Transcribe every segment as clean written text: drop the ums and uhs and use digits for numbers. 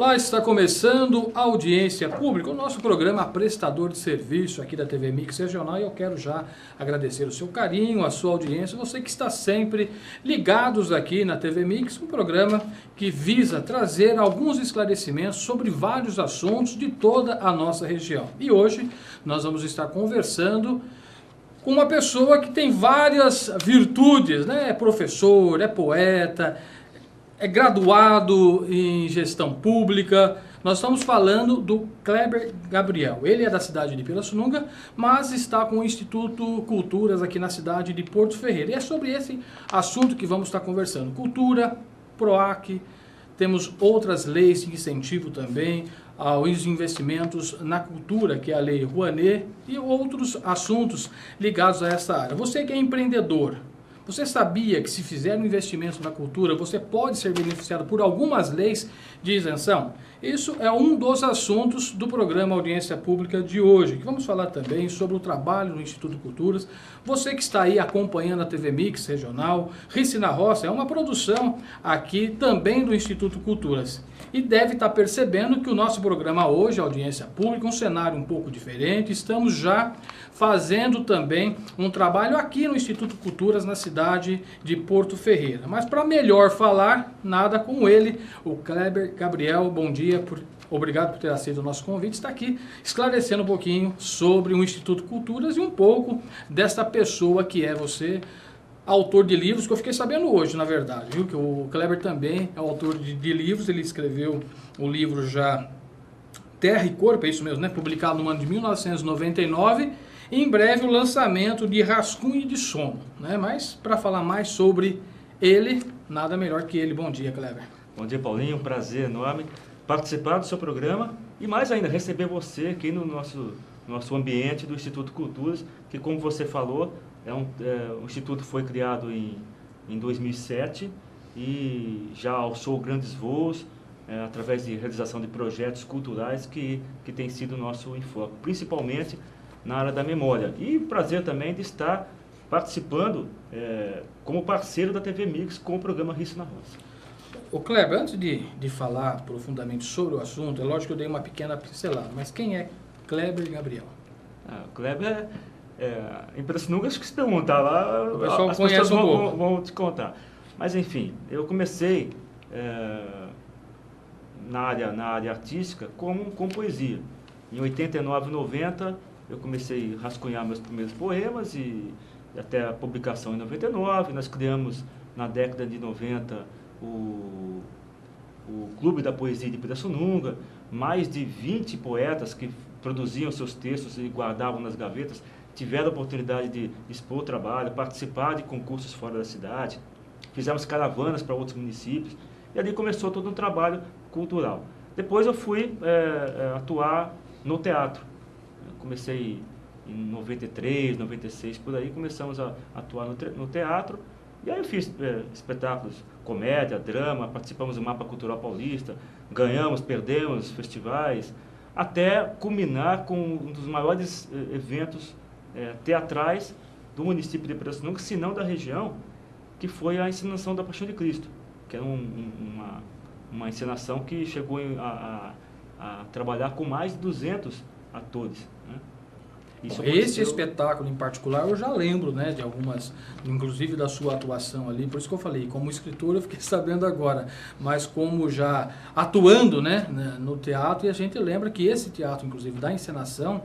Lá está começando a Audiência Pública, o nosso programa prestador de serviço aqui da TV Mix Regional, e eu quero já agradecer o seu carinho, a sua audiência, você que está sempre ligados aqui na TV Mix, um programa que visa trazer alguns esclarecimentos sobre vários assuntos de toda a nossa região. E hoje nós vamos estar conversando com uma pessoa que tem várias virtudes, né? É professor, é poeta, é graduado em gestão pública. Nós estamos falando do Kleber Gabriel. Ele é da cidade de Pirassununga, mas está com o Instituto Culturas aqui na cidade de Porto Ferreira. E é sobre esse assunto que vamos estar conversando. Cultura, PROAC, temos outras leis de incentivo também aos investimentos na cultura, que é a Lei Rouanet, e outros assuntos ligados a essa área. Você que é empreendedor, você sabia que se fizer um investimento na cultura, você pode ser beneficiado por algumas leis de isenção? Isso é um dos assuntos do programa Audiência Pública de hoje, que vamos falar também sobre o trabalho no Instituto Culturas. Você que está aí acompanhando a TV Mix Regional, Rice na Roça, é uma produção aqui também do Instituto Culturas. E deve estar percebendo que o nosso programa hoje, Audiência Pública, um cenário um pouco diferente. Estamos já fazendo também um trabalho aqui no Instituto Culturas, na cidade de Porto Ferreira. Mas para melhor falar, nada como ele, o Kleber Gabriel. Bom dia, obrigado por ter aceito o nosso convite. Está aqui esclarecendo um pouquinho sobre o Instituto Culturas e um pouco dessa pessoa que é você, autor de livros, que eu fiquei sabendo hoje, na verdade, viu? Que o Kleber também é autor de livros. Ele escreveu o livro já Terra e Corpo, é isso mesmo, né? Publicado no ano de 1999. E em breve o lançamento de Rascunho de Sono, né? Mas para falar mais sobre ele, nada melhor que ele. Bom dia, Kleber. Bom dia, Paulinho. Um prazer enorme participar do seu programa e mais ainda receber você aqui no nosso ambiente do Instituto Culturas, que, como você falou, o Instituto foi criado em 2007 e já alçou grandes voos através de realização de projetos culturais que tem sido o nosso enfoque, principalmente na área da memória. E prazer também de estar participando como parceiro da TV Mix com o programa Rice na Roça. Ô Kleber, antes de falar profundamente sobre o assunto, é lógico que eu dei uma pequena pincelada, mas quem é Kleber Gabriel? O Kleber em Pirassununga, acho que se perguntar lá, o pessoal as conhece pessoas vão te contar. Mas enfim, eu comecei na área artística com poesia. Em 89, 90, eu comecei a rascunhar meus primeiros poemas e até a publicação em 99. Nós criamos, na década de 90, o Clube da Poesia de Pirassununga. Mais de 20 poetas que produziam seus textos e guardavam nas gavetas tiveram a oportunidade de expor o trabalho, participar de concursos fora da cidade. Fizemos caravanas para outros municípios e ali começou todo um trabalho cultural. Depois eu fui atuar no teatro. Eu comecei em 93, 96, por aí, começamos a atuar no teatro. E aí eu fiz espetáculos, comédia, drama, participamos do Mapa Cultural Paulista, ganhamos, perdemos festivais, até culminar com um dos maiores eventos teatrais do município de Pirassununga, se não da região, que foi a encenação da Paixão de Cristo, que era uma encenação que chegou a trabalhar com mais de 200 atores, né? Esse espetáculo em particular eu já lembro, né, de algumas, inclusive da sua atuação ali, por isso que eu falei, como escritor eu fiquei sabendo agora, mas como já atuando, né, no teatro, e a gente lembra que esse teatro, inclusive da encenação,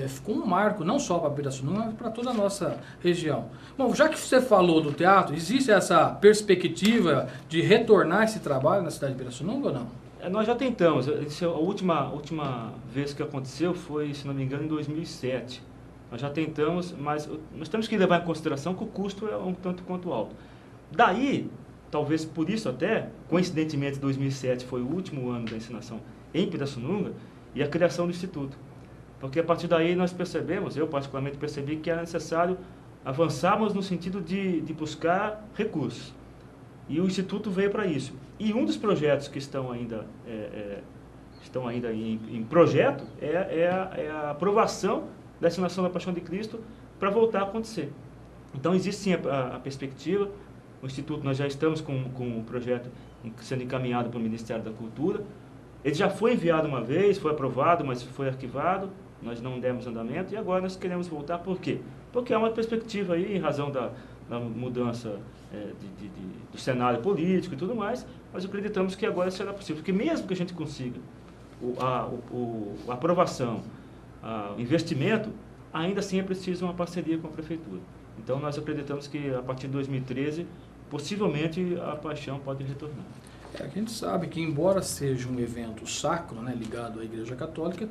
ficou um marco, não só para Pirassununga, mas para toda a nossa região. Bom, já que você falou do teatro, existe essa perspectiva de retornar esse trabalho na cidade de Pirassununga ou não? Nós já tentamos. A última vez que aconteceu foi, se não me engano, em 2007. Nós já tentamos, mas nós temos que levar em consideração que o custo é um tanto quanto alto. Daí, talvez por isso até, coincidentemente 2007 foi o último ano da encenação em Pirassununga e a criação do Instituto. Porque a partir daí nós percebemos, eu particularmente percebi que era necessário avançarmos no sentido de buscar recursos. E o Instituto veio para isso. E um dos projetos que estão ainda em projeto é a aprovação da encenação da Paixão de Cristo para voltar a acontecer. Então existe sim a perspectiva. O Instituto, nós já estamos com o projeto sendo encaminhado para o Ministério da Cultura. Ele já foi enviado uma vez, foi aprovado, mas foi arquivado, nós não demos andamento, e agora nós queremos voltar. Por quê? Porque há uma perspectiva aí, em razão da mudança do cenário político e tudo mais, nós acreditamos que agora será possível. Porque mesmo que a gente consiga a aprovação, o investimento, ainda assim é preciso uma parceria com a Prefeitura. Então, nós acreditamos que, a partir de 2013, possivelmente a paixão pode retornar. A gente sabe que, embora seja um evento sacro, né, ligado à Igreja Católica,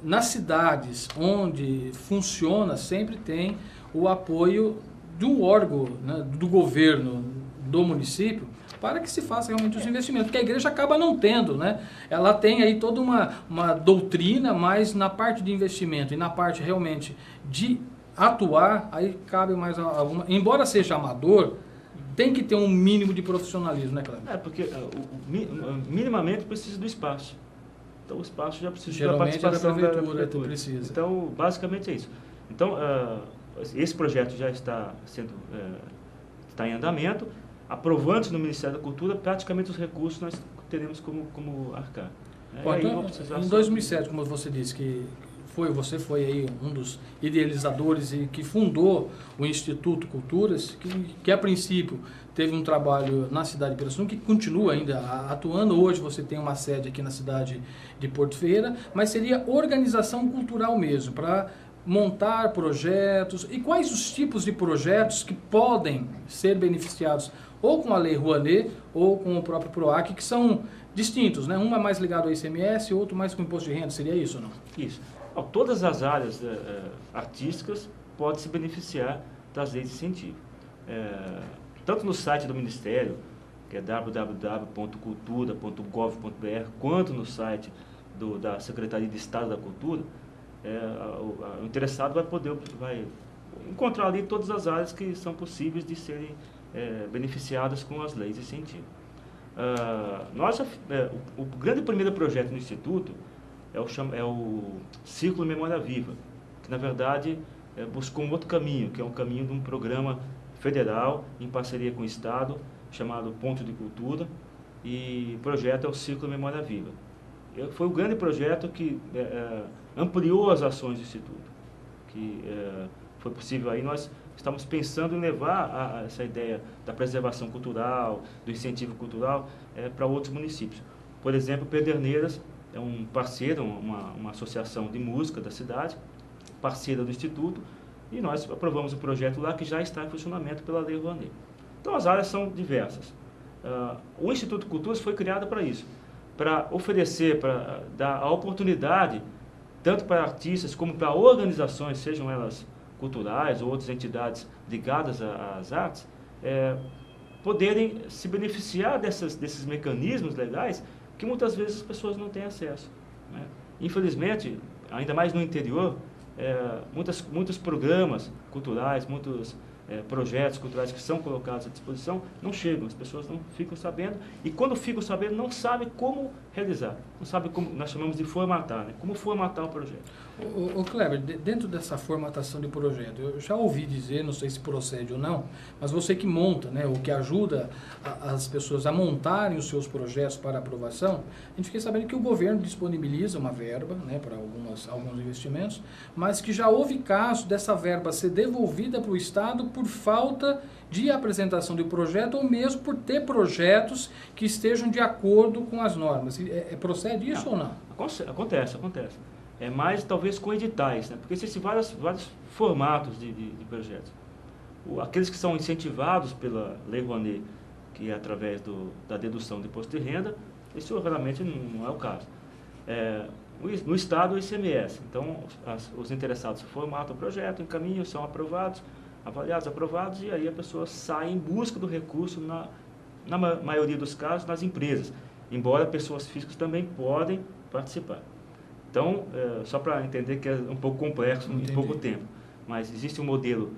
nas cidades onde funciona, sempre tem o apoio do órgão, né, do governo, do município, para que se faça realmente os investimentos, porque a igreja acaba não tendo, né? Ela tem aí toda uma doutrina, mas na parte de investimento e na parte realmente de atuar, aí cabe mais alguma... Embora seja amador, tem que ter um mínimo de profissionalismo, né, Cleber? Porque minimamente precisa do espaço. Então, o espaço já precisa geralmente da participação da prefeitura. Precisa. Então, basicamente é isso. Então, esse projeto já está em andamento. Aprovando no Ministério da Cultura, praticamente os recursos nós teremos como arcar. Bom, então, em 2007, como você disse, que você foi aí um dos idealizadores e que fundou o Instituto Culturas, que a princípio teve um trabalho na cidade de Pirassununga, que continua ainda atuando. Hoje você tem uma sede aqui na cidade de Porto Ferreira, mas seria organização cultural mesmo, para montar projetos. E quais os tipos de projetos que podem ser beneficiados ou com a Lei Rouanet ou com o próprio PROAC, que são distintos, né? Um é mais ligado ao ICMS, outro mais com o imposto de renda, seria isso ou não? Isso. Todas as áreas artísticas podem se beneficiar das leis de incentivo. Tanto no site do Ministério, que é www.cultura.gov.br, quanto no site da Secretaria de Estado da Cultura, o interessado vai encontrar ali todas as áreas que são possíveis de serem beneficiadas com as leis de incentivo. O grande primeiro projeto do Instituto é o Círculo Memória Viva, que na verdade buscou um outro caminho, que é um caminho de um programa federal em parceria com o Estado, chamado Ponto de Cultura, e o projeto é o Círculo Memória Viva. Foi o grande projeto que ampliou as ações do Instituto, que foi possível aí. Nós estamos pensando em levar essa ideia da preservação cultural, do incentivo cultural, para outros municípios. Por exemplo, Pederneiras é um parceiro, uma associação de música da cidade, parceira do Instituto, e nós aprovamos o projeto lá, que já está em funcionamento pela Lei Rouanet. Então, as áreas são diversas. O Instituto Culturas foi criado para isso, para oferecer, para dar a oportunidade, tanto para artistas como para organizações, sejam elas culturais ou outras entidades ligadas às artes, poderem se beneficiar desses mecanismos legais que muitas vezes as pessoas não têm acesso, né? Infelizmente, ainda mais no interior, muitos programas culturais, muitos projetos culturais que são colocados à disposição não chegam, as pessoas não ficam sabendo, e quando ficam sabendo não sabem como realizar, não sabem como, nós chamamos de formatar, né? Como formatar o projeto. O Cleber, dentro dessa formatação de projeto, eu já ouvi dizer, não sei se procede ou não, mas você que monta, né, ou que ajuda as pessoas a montarem os seus projetos para aprovação, a gente fica sabendo que o governo disponibiliza uma verba, né, para alguns investimentos, mas que já houve caso dessa verba ser devolvida para o Estado por falta de apresentação de projeto ou mesmo por ter projetos que estejam de acordo com as normas. Procede isso ou não? Acontece. Mas talvez com editais, né? Porque existem vários formatos de projetos. Aqueles que são incentivados pela Lei Rouanet, que é através da dedução do imposto de renda, isso realmente não é o caso. No Estado, o ICMS. Então, os interessados formatam o projeto, encaminham, são aprovados, avaliados, aprovados, e aí a pessoa sai em busca do recurso, na maioria dos casos, nas empresas, embora pessoas físicas também podem participar. Então, só para entender que é um pouco complexo em pouco tempo, mas existe um modelo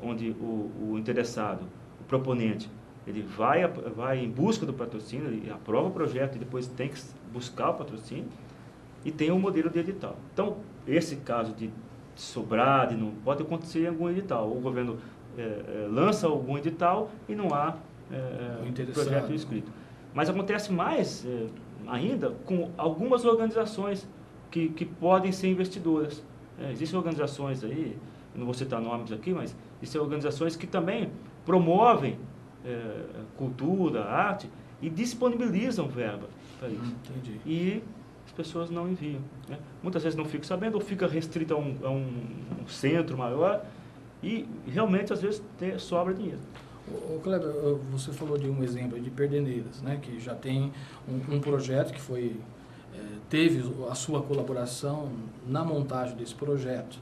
onde o interessado, o proponente, ele vai em busca do patrocínio, ele aprova o projeto e depois tem que buscar o patrocínio, e tem um modelo de edital. Então, esse caso de sobrar, não pode acontecer em algum edital. O governo lança algum edital e não há projeto inscrito. Mas acontece mais ainda com algumas organizações que podem ser investidoras. Existem organizações aí, não vou citar nomes aqui, mas existem organizações que também promovem cultura, arte e disponibilizam verba para isso. Entendi. E as pessoas não enviam. Né? Muitas vezes não ficam sabendo, ou fica restrito a um centro maior e realmente às vezes sobra dinheiro. Ô Kleber, você falou de um exemplo de Pederneiras, né, que já tem um projeto que teve a sua colaboração na montagem desse projeto.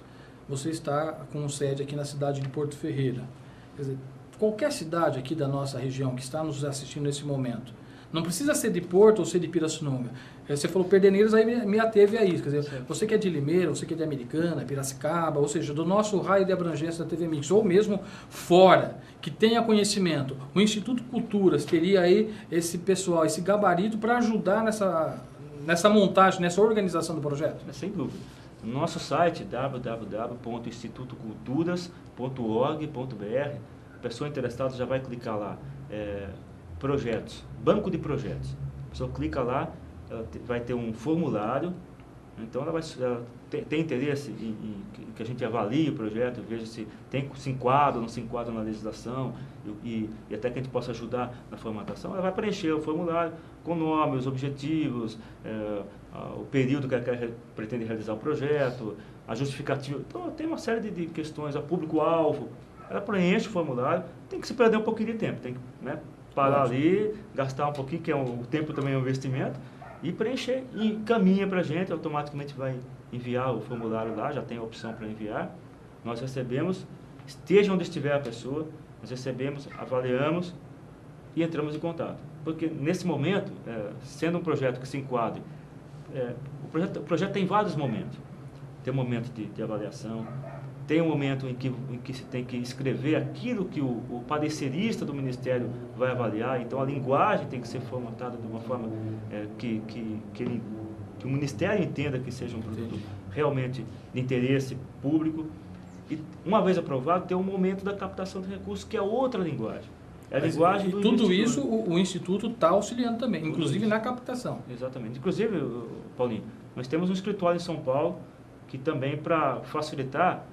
Você está com sede aqui na cidade de Porto Ferreira. Quer dizer, qualquer cidade aqui da nossa região que está nos assistindo nesse momento, não precisa ser de Porto ou ser de Pirassununga. Você falou Pederneiras, aí me ateve a isso. Quer dizer, certo. Você que é de Limeira, você que é de Americana, Piracicaba, ou seja, do nosso raio de abrangência da TV Mix, ou mesmo fora, que tenha conhecimento, o Instituto Culturas teria aí esse pessoal, esse gabarito para ajudar nessa montagem, nessa organização do projeto? Sem dúvida. No nosso site, www.institutoculturas.org.br, a pessoa interessada já vai clicar lá, projetos, banco de projetos. A pessoa clica lá, ela vai ter um formulário, então ela tem interesse em que a gente avalie o projeto, veja se se enquadra ou não se enquadra na legislação e até que a gente possa ajudar na formatação. Ela vai preencher o formulário com o nome, os objetivos, o período que ela pretende realizar o projeto, a justificativa. Então tem uma série de questões, a público-alvo. Ela preenche o formulário, tem que se perder um pouquinho de tempo, tem que parar ali, gastar um pouquinho, que o tempo também é um investimento, e preencher, e encaminha para a gente, automaticamente vai enviar o formulário lá, já tem a opção para enviar. Nós recebemos, esteja onde estiver a pessoa, nós recebemos, avaliamos e entramos em contato. Porque nesse momento, sendo um projeto que se enquadre, o projeto tem vários momentos. Tem um momento de avaliação, tem um momento em que se tem que escrever aquilo que o parecerista do Ministério vai avaliar, então a linguagem tem que ser formatada de uma forma que o Ministério entenda que seja um produto realmente de interesse público. E uma vez aprovado, tem um momento da captação de recursos, que é outra linguagem. É a linguagem do tudo isso o Instituto está auxiliando também, inclusive na captação. Exatamente. Inclusive, Paulinho, nós temos um escritório em São Paulo, que também para facilitar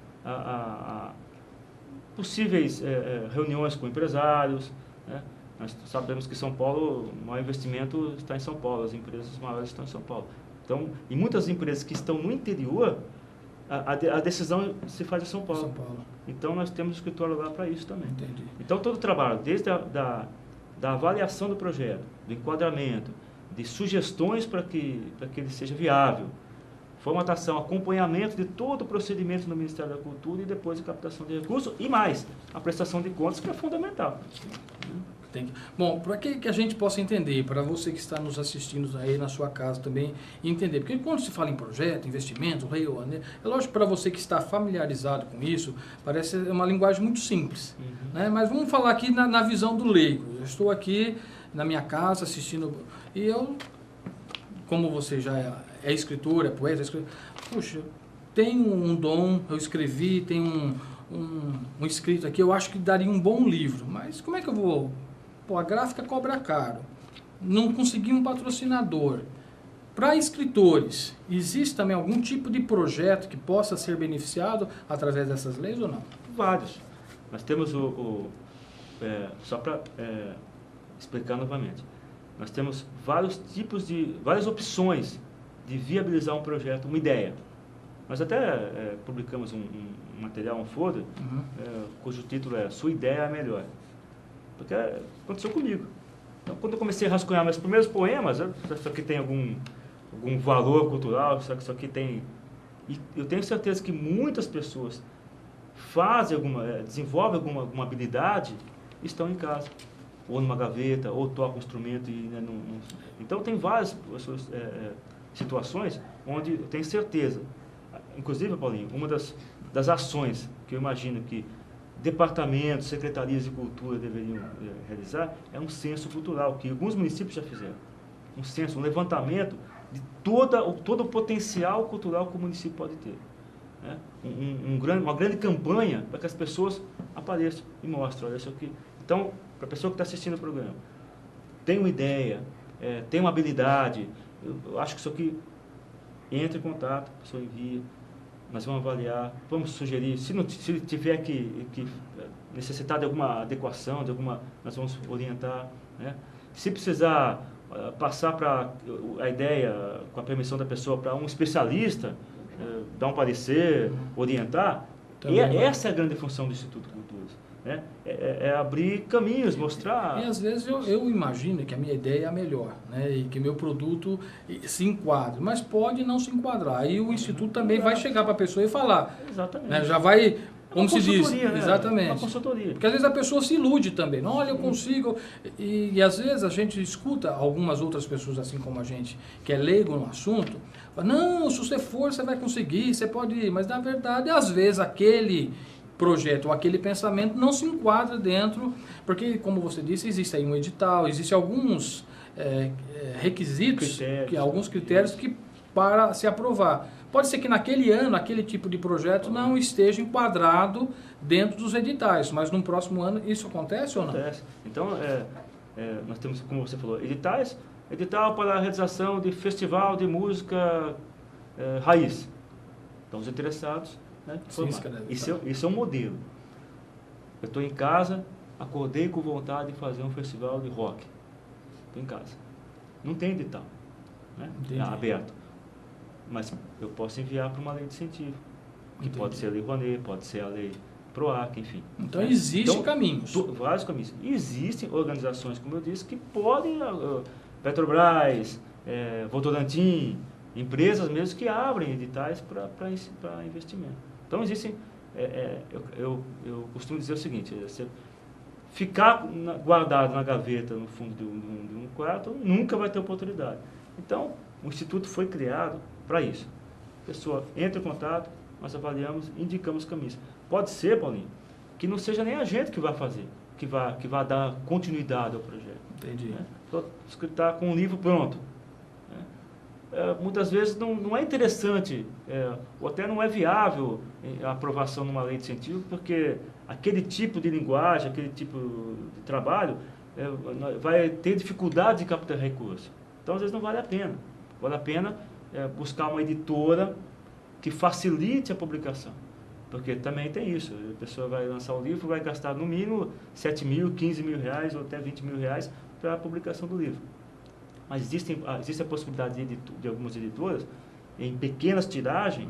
possíveis reuniões com empresários, né? Nós sabemos que São Paulo, o maior investimento está em São Paulo, as empresas maiores estão em São Paulo. Então, e muitas empresas que estão no interior, a decisão se faz em São Paulo. Então, nós temos um escritório lá para isso também. Entendi. Então, todo o trabalho, desde da avaliação do projeto, do enquadramento, de sugestões para que ele seja viável, formatação, acompanhamento de todo o procedimento no Ministério da Cultura e depois a captação de recursos e mais, a prestação de contas, que é fundamental. Bom, para que a gente possa entender, para você que está nos assistindo aí na sua casa também entender, porque quando se fala em projeto, investimento, é lógico para você que está familiarizado com isso, parece uma linguagem muito simples, né? Mas vamos falar aqui na visão do leigo. Eu estou aqui na minha casa assistindo e eu, como você já é escritor, é poeta, puxa, tenho um dom, eu escrevi, tenho um escrito aqui, eu acho que daria um bom livro, mas como é que eu vou? Pô, a gráfica cobra caro, não consegui um patrocinador. Para escritores, existe também algum tipo de projeto que possa ser beneficiado através dessas leis ou não? Vários. Nós temos só para explicar novamente, nós temos várias opções de viabilizar um projeto, uma ideia. Nós até publicamos um material, um folder, cujo título é Sua Ideia é a Melhor. Porque aconteceu comigo. Então, quando eu comecei a rascunhar meus primeiros poemas, isso aqui tem algum valor cultural, isso aqui tem... E eu tenho certeza que muitas pessoas desenvolvem alguma habilidade e estão em casa, ou numa gaveta, ou tocam um instrumento. Então, tem várias situações onde eu tenho certeza. Inclusive, Paulinho, uma das ações que eu imagino que departamentos, secretarias de cultura deveriam realizar é um censo cultural, que alguns municípios já fizeram. Um censo, um levantamento de todo o potencial cultural que o município pode ter. Né? Uma grande campanha para que as pessoas apareçam e mostrem, olha isso aqui. Então, para a pessoa que está assistindo o programa, tem uma ideia, tem uma habilidade, eu acho que isso aqui entra em contato, a pessoa envia, nós vamos avaliar, vamos sugerir, se tiver que necessitar de alguma adequação, nós vamos orientar, né? Se precisar passar a ideia, com a permissão da pessoa, para um especialista, dar um parecer, orientar, essa é a grande função do Instituto Culturas, né? É abrir caminhos, mostrar... E às vezes eu imagino que a minha ideia é a melhor, né? E que meu produto se enquadre, mas pode não se enquadrar. Aí o Instituto também vai chegar para a pessoa e falar. Exatamente. Né? Já vai... Como se diz, né? exatamente. Uma consultoria. Porque às vezes a pessoa se ilude também. Não, olha, eu consigo. E às vezes a gente escuta algumas outras pessoas, assim como a gente, que é leigo no assunto, fala, não, se você for, você vai conseguir, você pode ir. Mas na verdade, às vezes aquele projeto ou aquele pensamento não se enquadra dentro, porque, como você disse, existe aí um edital, existem alguns requisitos, alguns critérios que para se aprovar. Pode ser que naquele ano, aquele tipo de projeto não esteja enquadrado dentro dos editais, mas no próximo ano isso acontece ou não? Acontece. Então, nós temos, como você falou, editais, edital para a realização de festival de música raiz. Então, os interessados, né, isso é um modelo. Eu estou em casa, acordei com vontade de fazer um festival de rock. Estou em casa. Não tem edital, né? Aberto. Mas eu posso enviar para uma lei de incentivo, que pode ser a Lei Rouanet, pode ser a Lei PROAC, enfim. Então, existem caminhos. Vários caminhos. E existem organizações, como eu disse, que podem, Petrobras, Votorantim, empresas mesmo que abrem editais para investimento. Então, existem, eu costumo dizer o seguinte, você ficar guardado na gaveta, no fundo de um quarto, nunca vai ter oportunidade. Então, o Instituto foi criado para isso. A pessoa entra em contato, nós avaliamos, indicamos caminhos. Pode ser, Paulinho, que não seja nem a gente que vai fazer, que vai dar continuidade ao projeto. Entendi. Né? Está com um livro pronto. Né? Muitas vezes não é interessante, ou até não é viável a aprovação numa lei de incentivo, porque aquele tipo de linguagem, aquele tipo de trabalho, vai ter dificuldade de captar recursos. Então, às vezes, não vale a pena. Vale a pena buscar uma editora que facilite a publicação. Porque também tem isso. A pessoa vai lançar um livro, vai gastar no mínimo 7 mil, 15 mil reais ou até 20 mil reais para a publicação do livro. Mas existe a possibilidade de algumas editoras, em pequenas tiragens,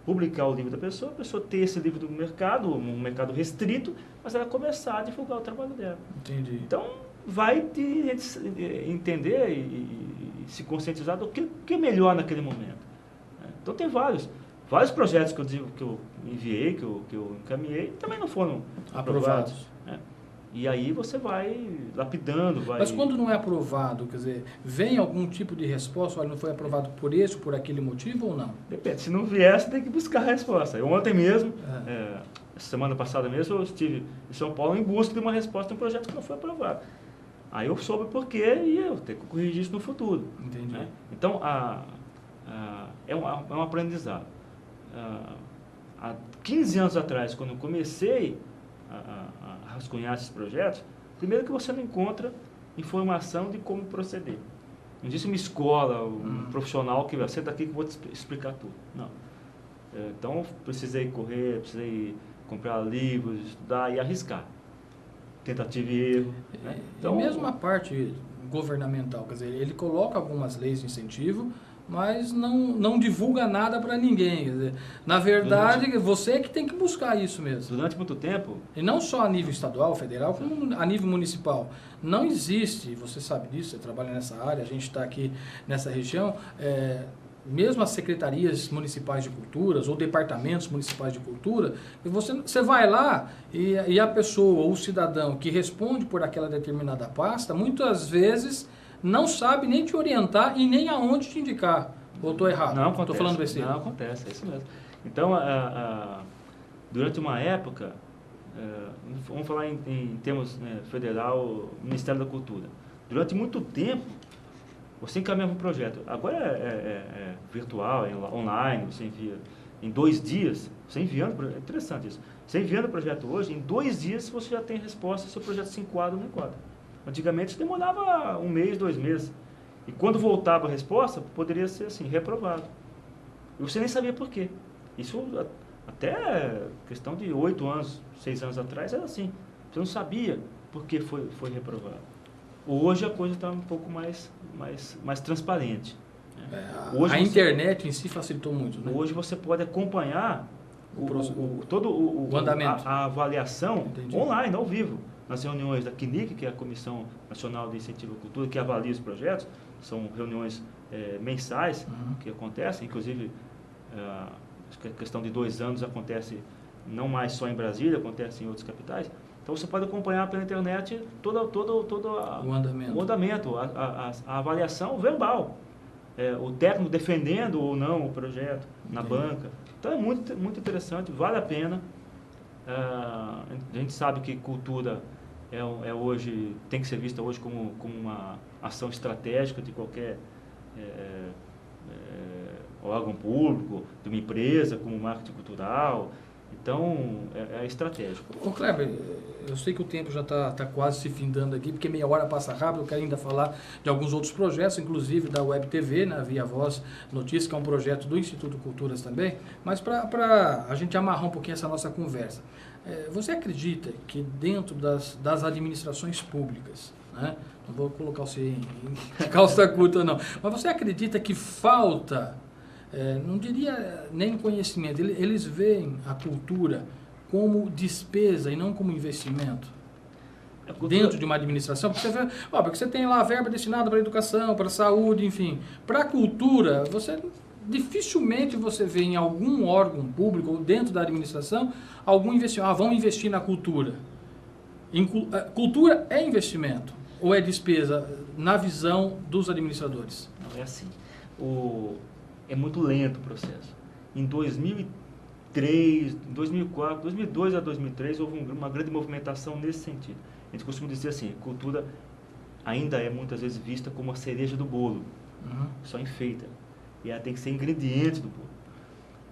publicar o livro da pessoa, a pessoa ter esse livro no mercado, um mercado restrito, mas ela começar a divulgar o trabalho dela. Entendi. Então, vai entender e se conscientizar do que é melhor naquele momento. Então, tem vários projetos que eu enviei, que eu encaminhei, também não foram aprovados. Né? E aí você vai lapidando. Mas quando não é aprovado, quer dizer, vem algum tipo de resposta, olha, não foi aprovado por esse ou por aquele motivo ou não? Depende, se não vier, você tem que buscar a resposta. Ontem mesmo, semana passada mesmo, eu estive em São Paulo em busca de uma resposta de um projeto que não foi aprovado. Aí eu soube por quê e eu tenho que corrigir isso no futuro. Entendi. Né? Então, é um aprendizado. Há 15 anos atrás, quando eu comecei a rascunhar esses projetos, primeiro que você não encontra informação de como proceder. Não existe uma escola, um profissional que vai senta aqui que eu vou te explicar tudo. Não. Então, precisei correr, precisei comprar livros, estudar e arriscar. Tentativa e erro. Né? Então, e mesmo a parte governamental, quer dizer, ele coloca algumas leis de incentivo, mas não divulga nada para ninguém. Quer dizer, na verdade, você é que tem que buscar isso mesmo. Durante muito tempo... E não só a nível estadual, federal, como a nível municipal. Não existe, você sabe disso, você trabalha nessa área, a gente está aqui nessa região, mesmo as secretarias municipais de culturas ou departamentos municipais de cultura, você vai lá e a pessoa ou o cidadão que responde por aquela determinada pasta, muitas vezes não sabe nem te orientar e nem aonde te indicar. Ou estou errado? Não acontece. Estou falando besteira. Não acontece, é isso mesmo. Então, durante uma época, vamos falar em termos federal, Ministério da Cultura. Durante muito tempo, você encaminhava um projeto. Agora é virtual, é online, você envia em 2 dias. Você enviando, é interessante isso. Você enviando o projeto hoje, em 2 dias você já tem resposta se o projeto se enquadra ou não enquadra. Antigamente demorava 1 mês, 2 meses. E quando voltava a resposta, poderia ser assim, reprovado. E você nem sabia por quê. Isso até questão de 8 anos, 6 anos atrás era assim. Você não sabia por que foi reprovado. Hoje a coisa está um pouco mais transparente. Né? A internet em si facilitou muito, né? Hoje você pode acompanhar todo o andamento. A avaliação. Entendi. Online, ao vivo, nas reuniões da CNIC, que é a Comissão Nacional de Incentivo à Cultura, que avalia os projetos. São reuniões mensais que acontecem, inclusive acho que a questão de 2 anos acontece não mais só em Brasília, acontece em outras capitais. Então você pode acompanhar pela internet todo o andamento, a avaliação verbal. O técnico defendendo ou não o projeto na banca. Então é muito, muito interessante, vale a pena. A gente sabe que cultura hoje, tem que ser vista hoje como uma ação estratégica de qualquer órgão público, de uma empresa, como marketing cultural. Então, é estratégico. Ô Kleber, eu sei que o tempo já está quase se findando aqui, porque meia hora passa rápido. Eu quero ainda falar de alguns outros projetos, inclusive da Web TV, né, Via Voz Notícias, que é um projeto do Instituto Culturas também. Mas para a gente amarrar um pouquinho essa nossa conversa, você acredita que dentro das administrações públicas, né, não vou colocar você em calça curta não, mas você acredita que falta... não diria nem conhecimento, eles veem a cultura como despesa e não como investimento dentro de uma administração, porque você vê, porque você tem lá a verba destinada para a educação, para a saúde, enfim, para a cultura, dificilmente você vê em algum órgão público ou dentro da administração algum investimento, vão investir na cultura. Cultura é investimento ou é despesa na visão dos administradores? Não, é assim. É muito lento o processo. Em 2003, 2004, 2002 a 2003 houve uma grande movimentação nesse sentido. A gente costuma dizer assim, cultura ainda é muitas vezes vista como a cereja do bolo, só enfeita. E ela tem que ser ingrediente do bolo.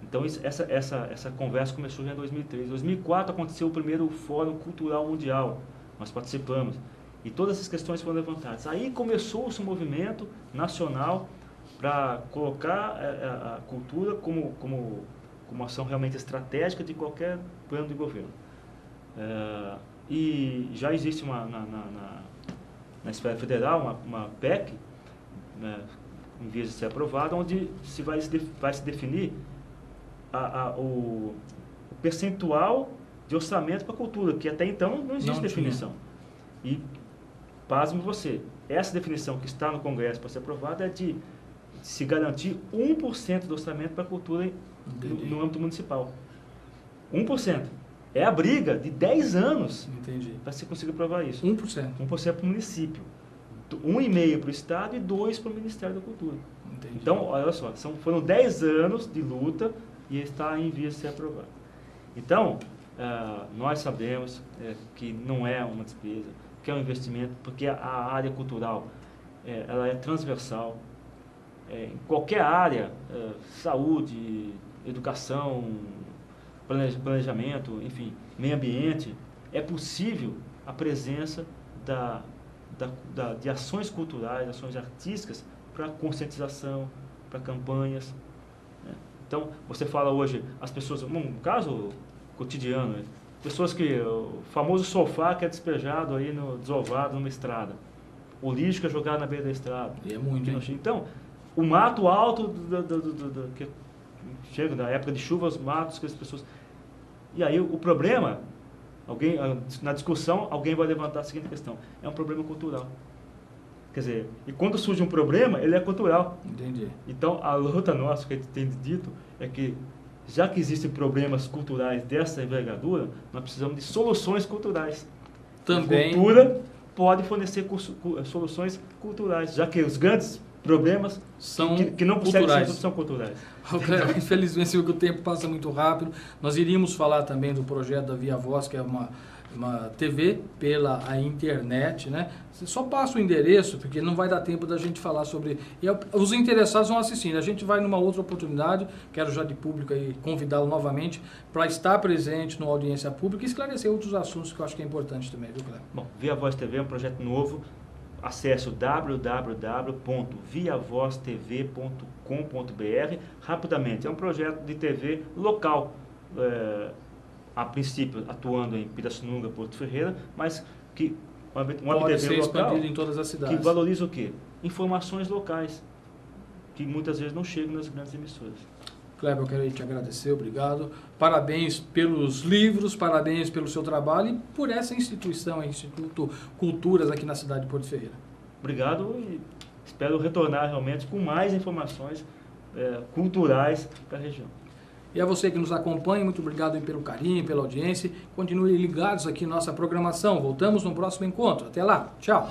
Então essa conversa começou já em 2003. Em 2004 aconteceu o primeiro Fórum Cultural Mundial, nós participamos. E todas essas questões foram levantadas. Aí começou-se um movimento nacional para colocar a cultura como ação realmente estratégica de qualquer plano de governo. E já existe na esfera federal uma PEC, né, em vias de ser aprovada, onde vai se definir o percentual de orçamento para a cultura, que até então não existe definição. E, pasme você, essa definição que está no Congresso para ser aprovada é de se garantir 1% do orçamento para a cultura no âmbito municipal. 1%. É a briga de 10 anos para se conseguir aprovar isso. 1%. 1% para o município. 1,5% para o Estado e 2% para o Ministério da Cultura. Entendi. Então, olha só, foram 10 anos de luta e está em vias de ser aprovado. Então, nós sabemos que não é uma despesa, que é um investimento, porque a área cultural ela é transversal. Em qualquer área, saúde, educação, planejamento, enfim, meio ambiente, é possível a presença de ações culturais, ações artísticas para conscientização, para campanhas. Né? Então, você fala hoje, as pessoas, um caso cotidiano, pessoas que, o famoso sofá que é despejado aí desovado numa estrada, o lixo que é jogado na beira da estrada. E é muito. Então, o mato alto que chega na época de chuva, os matos que as pessoas... E aí o problema, na discussão, alguém vai levantar a seguinte questão: é um problema cultural. Quer dizer, e quando surge um problema, ele é cultural. Entendi. Então, a luta nossa, que a gente tem dito, é que, já que existem problemas culturais dessa envergadura, nós precisamos de soluções culturais. Também. A cultura pode fornecer soluções culturais, já que os grandes problemas são que não conseguem ser são culturais. Infelizmente, o tempo passa muito rápido. Nós iríamos falar também do projeto da Via Voz, que é uma TV pela a internet, né? Você só passa o endereço, porque não vai dar tempo da gente falar sobre... os interessados vão assistindo. A gente vai numa outra oportunidade, quero já de público aí convidá-lo novamente para estar presente numa audiência pública e esclarecer outros assuntos que eu acho que é importante também, viu, Cleber? Bom, Via Voz TV é um projeto novo. Acesse o www.viavoztv.com.br. Rapidamente, é um projeto de TV local, a princípio atuando em Pirassununga, Porto Ferreira, mas que pode ser expandido em todas as cidades. Que valoriza o quê? Informações locais, que muitas vezes não chegam nas grandes emissoras. Cleber, eu quero te agradecer, obrigado. Parabéns pelos livros, parabéns pelo seu trabalho e por essa instituição, Instituto Culturas, aqui na cidade de Porto Ferreira. Obrigado e espero retornar realmente com mais informações culturais para a região. E a você que nos acompanha, muito obrigado pelo carinho, pela audiência. Continue ligados aqui na nossa programação. Voltamos no próximo encontro. Até lá. Tchau.